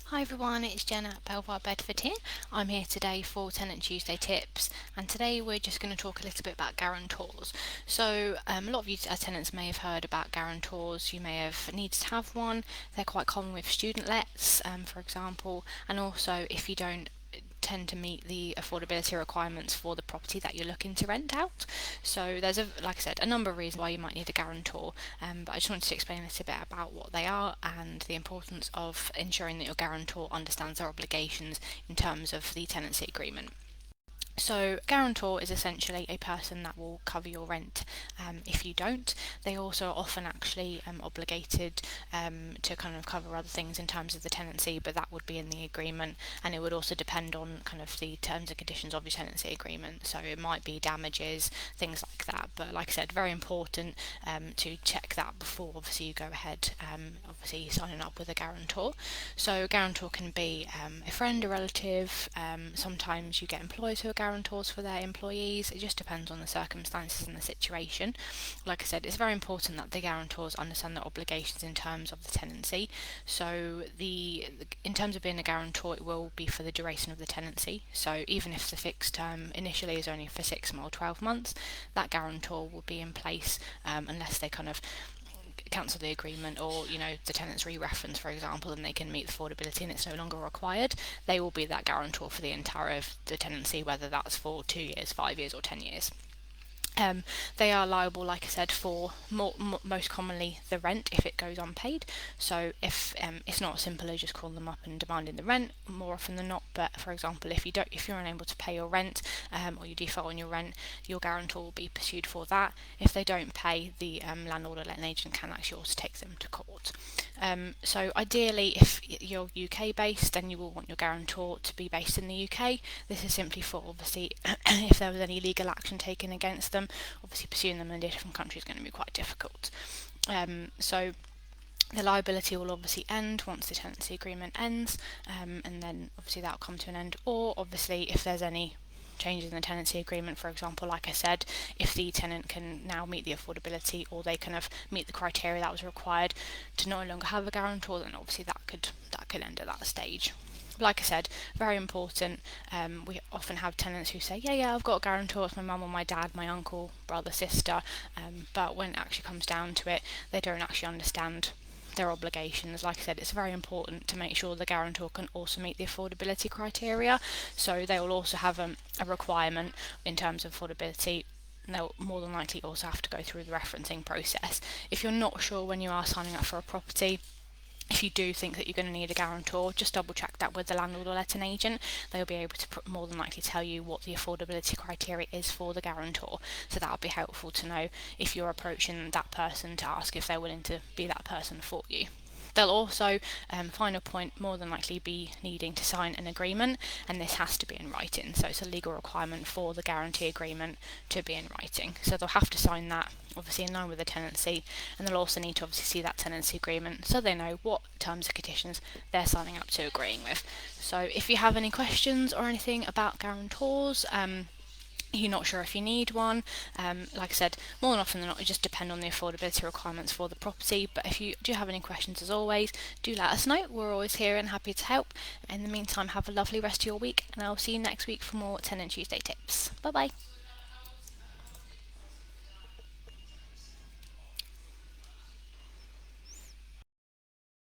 Hi everyone, it's Jen at Belvoir Bedford here. I'm here today for Tenant Tuesday tips, and today we're just going to talk a little bit about guarantors. So a lot of you as tenants may have heard about guarantors. You may have needed to have one. They're quite common with student lets, for example, and also if you don't tend to meet the affordability requirements for the property that you're looking to rent out. So there's like I said, a number of reasons why you might need a guarantor, but I just wanted to explain a little bit about what they are and the importance of ensuring that your guarantor understands their obligations in terms of the tenancy agreement. So, guarantor is essentially a person that will cover your rent if you don't. They also are often actually obligated to kind of cover other things in terms of the tenancy, but that would be in the agreement, and it would also depend on kind of the terms and conditions of your tenancy agreement. So, it might be damages, things like that. But, like I said, very important to check that before obviously you go ahead, obviously signing up with a guarantor. So, a guarantor can be a friend, a relative. Sometimes you get employers who are guarantors for their employees. It just depends on the circumstances and the situation. Like I said, it's very important that the guarantors understand their obligations in terms of the tenancy. So in terms of being a guarantor, it will be for the duration of the tenancy. So even if the fixed term initially is only for 6 or 12 months, that guarantor will be in place unless they kind of cancel the agreement, or the tenants re-reference, for example, and they can meet affordability and it's no longer required. They will be that guarantor for the entire of the tenancy, whether that's for 2 years, 5 years or 10 years. They are liable, like I said, for most commonly the rent if it goes unpaid. So if it's not as simple as just calling them up and demanding the rent, more often than not. But for example, if you're unable to pay your rent or you default on your rent, your guarantor will be pursued for that. If they don't pay, the landlord or letting agent can actually also take them to court. So ideally, if you're UK based, then you will want your guarantor to be based in the UK. This is simply for obviously if there was any legal action taken against them. Obviously pursuing them in a different country is going to be quite difficult. So the liability will obviously end once the tenancy agreement ends, and then obviously that will come to an end. Or obviously if there's any changes in the tenancy agreement, for example, like I said, if the tenant can now meet the affordability or they kind of meet the criteria that was required to no longer have a guarantor, then obviously that could end at that stage. Like I said, very important. We often have tenants who say, yeah, I've got a guarantor, it's my mum or my dad, my uncle, brother, sister, but when it actually comes down to it, they don't actually understand their obligations. Like I said, it's very important to make sure the guarantor can also meet the affordability criteria. So they will also have a requirement in terms of affordability. They'll more than likely also have to go through the referencing process. If you're not sure when you are signing up for a property, if you do think that you're going to need a guarantor, just double check that with the landlord or letting agent. They'll be able to more than likely tell you what the affordability criteria is for the guarantor. So that'll be helpful to know if you're approaching that person to ask if they're willing to be that person for you. They'll also, final point, more than likely be needing to sign an agreement, and this has to be in writing. So it's a legal requirement for the guarantee agreement to be in writing. So they'll have to sign that, obviously in line with the tenancy, and they'll also need to obviously see that tenancy agreement so they know what terms and conditions they're signing up to agreeing with. So if you have any questions or anything about guarantors, you're not sure if you need one, like I said, more than often than not, it just depends on the affordability requirements for the property. But if you do have any questions, as always, do let us know. We're always here and happy to help. In the meantime, have a lovely rest of your week, and I'll see you next week for more Tenant Tuesday tips. Bye bye.